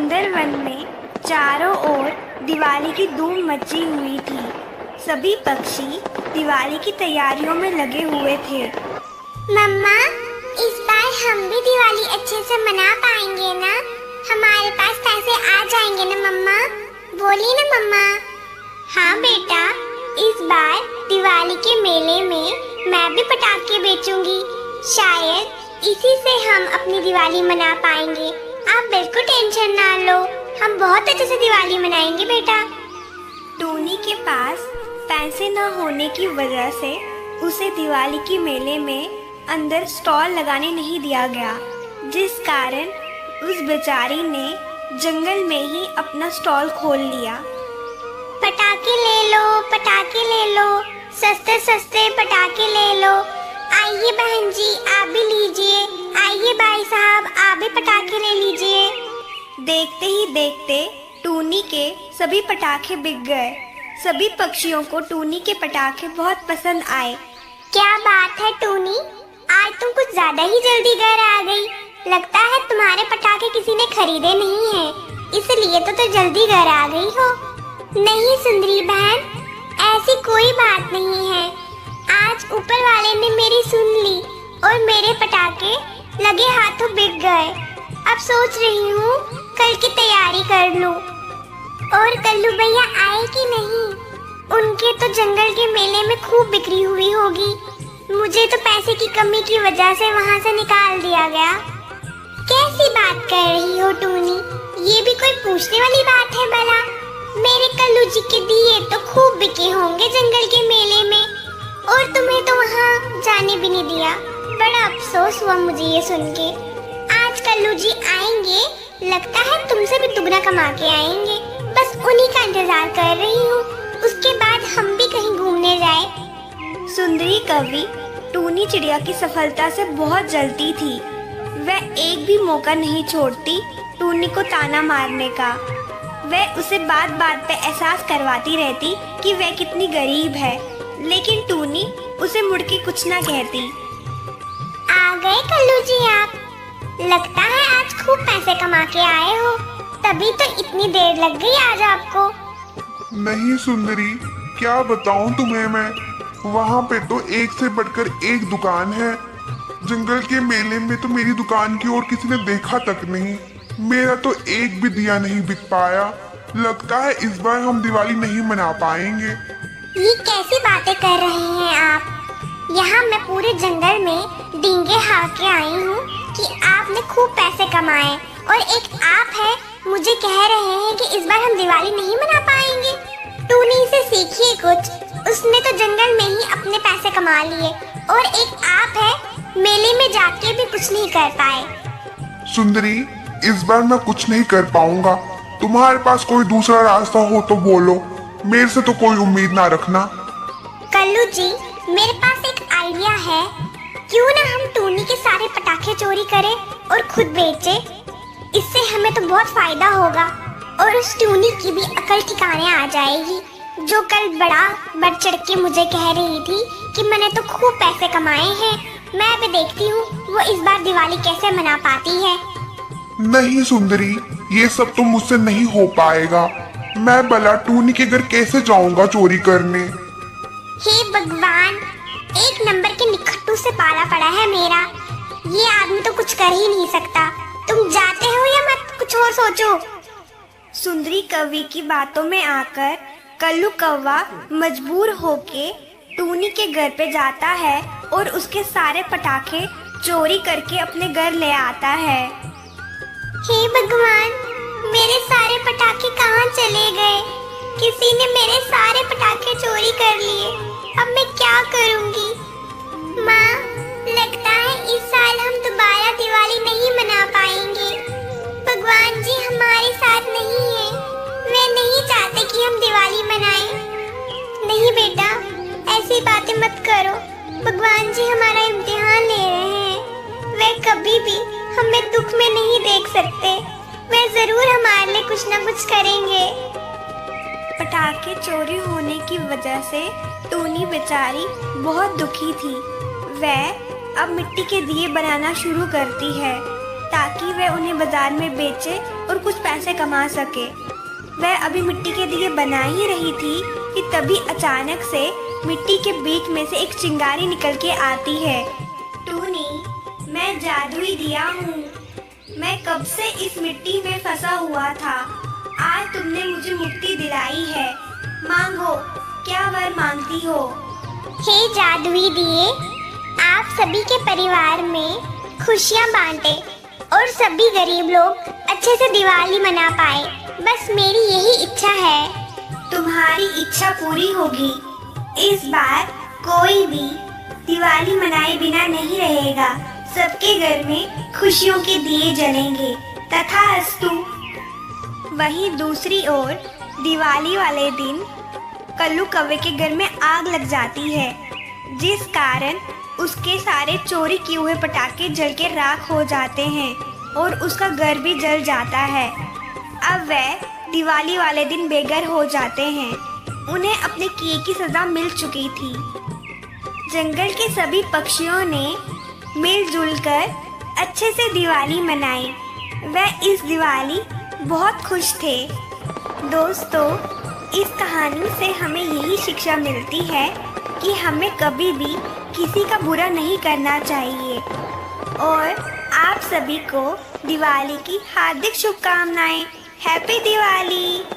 सुंदर वन में चारों ओर दिवाली की धूम मची हुई थी। सभी पक्षी दिवाली की तैयारियों में लगे हुए थे। मम्मा, इस बार हम भी दिवाली अच्छे से मना पाएंगे ना? हमारे पास पैसे आ जाएंगे ना मम्मा? बोली ना मम्मा। हाँ बेटा, इस बार दिवाली के मेले में मैं भी पटाखे बेचूंगी। शायद इसी से हम अपनी दिवाली मना पाएंगे। आप बिल्कुल टेंशन ना लो, हम बहुत अच्छे से दिवाली मनाएंगे बेटा। टूनी के पास पैसे न होने की वजह से उसे दिवाली की मेले में अंदर स्टॉल लगाने नहीं दिया गया, जिस कारण उस बेचारी ने जंगल में ही अपना स्टॉल खोल लिया। पटाखे ले लो, पटाखे ले लो, सस्ते सस्ते पटाखे ले लो। आइए बहन जी, आप भी लीजिए। आइए भाई साहब, आप भी पटाखे ले लीजिए। देखते ही देखते टूनी के सभी पटाखे बिक गए। सभी पक्षियों को टूनी के पटाखे बहुत पसंद आए। क्या बात है टूनी, आज तुम कुछ ज्यादा ही जल्दी घर आ गई। लगता है तुम्हारे पटाखे किसी ने खरीदे नहीं है, इसलिए तो जल्दी घर आ गई हो। नहीं सुंदरी बहन, ऐसी कोई बात नहीं है। आज ऊपर वाले ने मेरी सुन ली और मेरे पटाखे लगे हाथों बिक गए। अब सोच रही हूँ कल की तैयारी कर लूँ। और कल्लू भैया आए कि नहीं? उनके तो जंगल के मेले में खूब बिक्री हुई होगी। मुझे तो पैसे की कमी की वजह से वहाँ से निकाल दिया गया। कैसी बात कर रही हो टूनी? ये भी कोई पूछने वाली बात है भला? मेरे कल्लू जी के दिए तो खूब बिके होंगे जंगल के मेले में, और तुम्हें तो वहाँ जाने भी नहीं दिया। बड़ा अफसोस हुआ मुझे ये सुन के। आज कल्लू जी आएंगे, लगता है तुमसे भी दुगना कमा के आएंगे। बस उन्हीं का इंतजार कर रही हूँ, उसके बाद हम भी कहीं घूमने जाए। सुंदरी कवि टूनी चिड़िया की सफलता से बहुत जलती थी। वह एक भी मौका नहीं छोड़ती टूनी को ताना मारने का। वह उसे बात बात पे एहसास करवाती रहती कि वह कितनी गरीब है, लेकिन टूनी उसे मुड़ के कुछ ना कहती। आ गए कल्लू जी आप? लगता है आज खूब पैसे कमा के आए हो, तभी तो इतनी देर लग गई आज आपको। नहीं सुंदरी, क्या बताऊं तुम्हें मैं। वहाँ पे तो एक से बढ़कर एक दुकान है। जंगल के मेले में तो मेरी दुकान की ओर किसी ने देखा तक नहीं। मेरा तो एक भी दिया नहीं बिक पाया। लगता है इस बार हम दिवाली नहीं मना पाएंगे। ये कैसी बातें कर रहे हैं आप? यहाँ मैं पूरे जंगल में डींगे हाँक के आई हूँ कि आपने खूब पैसे कमाए, और एक आप है मुझे कह रहे हैं कि इस बार हम दिवाली नहीं मना पाएंगे। टूनी से सीखिए कुछ, उसने तो जंगल में ही अपने पैसे कमा लिए, और एक आप है मेले में जाके भी कुछ नहीं कर पाए। सुंदरी, इस बार मैं कुछ नहीं कर पाऊंगा। तुम्हारे पास कोई दूसरा रास्ता हो तो बोलो, मेरे से तो कोई उम्मीद ना रखना। कल्लू जी, मेरे पास एक आइडिया है। क्यों ना हम टूनी के सारे पटाखे चोरी करें और खुद बेचें? इससे हमें तो बहुत फायदा होगा, और उस टूनी की भी अकल ठिकाने आ जाएगी, जो कल बड़ा बढ़ चढ़ के मुझे कह रही थी कि मैंने तो खूब पैसे कमाए हैं। मैं भी देखती हूँ वो इस बार दिवाली कैसे मना पाती है। नहीं सुंदरी, ये सब तो मुझसे नहीं हो पाएगा। मैं भला टूनी के घर कैसे जाऊंगा चोरी करने? हे भगवान, एक नंबर के निखट्टू से पाला पड़ा है मेरा। ये आदमी तो कुछ कर ही नहीं सकता। तुम जाते हो या मत कुछ और सोचो। सुंदरी कवि की बातों में आकर कल्लू कौवा मजबूर होके टूनी के घर पे जाता है और उसके सारे पटाखे चोरी करके अपने घर ले आता है। हे भगवान, मेरे सारे पटाखे कहाँ चले गए? किसी ने मेरे सारे पटाखे चोरी कर लिए। अब मैं क्या करूँगी? माँ, लगता है इस साल हम दोबारा दिवाली नहीं मना पाएंगे। भगवान जी हमारे साथ नहीं है। वे नहीं चाहते कि हम दिवाली मनाएं। नहीं बेटा, ऐसी बातें मत करो। भगवान जी हमारा इम्तिहान ले रहे हैं। वे कभी भी हमें दुख में नहीं देख सकते। वे जरूर हमारे लिए कुछ न कुछ करेंगे। पटाखे चोरी होने की वजह से टूनी बेचारी बहुत दुखी थी। वह अब मिट्टी के दिए बनाना शुरू करती है ताकि वह उन्हें बाजार में बेचे और कुछ पैसे पैसे कमा सके। वह अभी मिट्टी के दिए बना ही रही थी कि तभी अचानक से मिट्टी के बीच में से एक चिंगारी निकल के आती है। टूनी, मैं जादुई दिया हूँ। मैं कब से इस मिट्टी में फंसा हुआ था। आज तुमने मुझे मुक्ति दिलाई है। मांगो, क्या वर मांगती हो? हे जादुई दिए, आप सभी के परिवार में खुशियाँ बांटे और सभी गरीब लोग अच्छे से दिवाली मना पाए। बस मेरी यही इच्छा है। तुम्हारी इच्छा पूरी होगी। इस बार कोई भी दिवाली मनाए बिना नहीं रहेगा। सबके घर में खुशियों के दिए जलेंगे। तथास्तु। वहीं दूसरी ओर दिवाली वाले दिन कल्लू कौवे के घर में आग लग जाती है, जिस कारण उसके सारे चोरी किए हुए पटाखे जल के राख हो जाते हैं और उसका घर भी जल जाता है। अब वह दिवाली वाले दिन बेघर हो जाते हैं। उन्हें अपने किए की सजा मिल चुकी थी। जंगल के सभी पक्षियों ने मिलजुल कर अच्छे से दिवाली मनाई। वह इस दिवाली बहुत खुश थे। दोस्तों, इस कहानी से हमें यही शिक्षा मिलती है कि हमें कभी भी किसी का बुरा नहीं करना चाहिए। और आप सभी को दिवाली की हार्दिक शुभकामनाएं। हैप्पी दिवाली।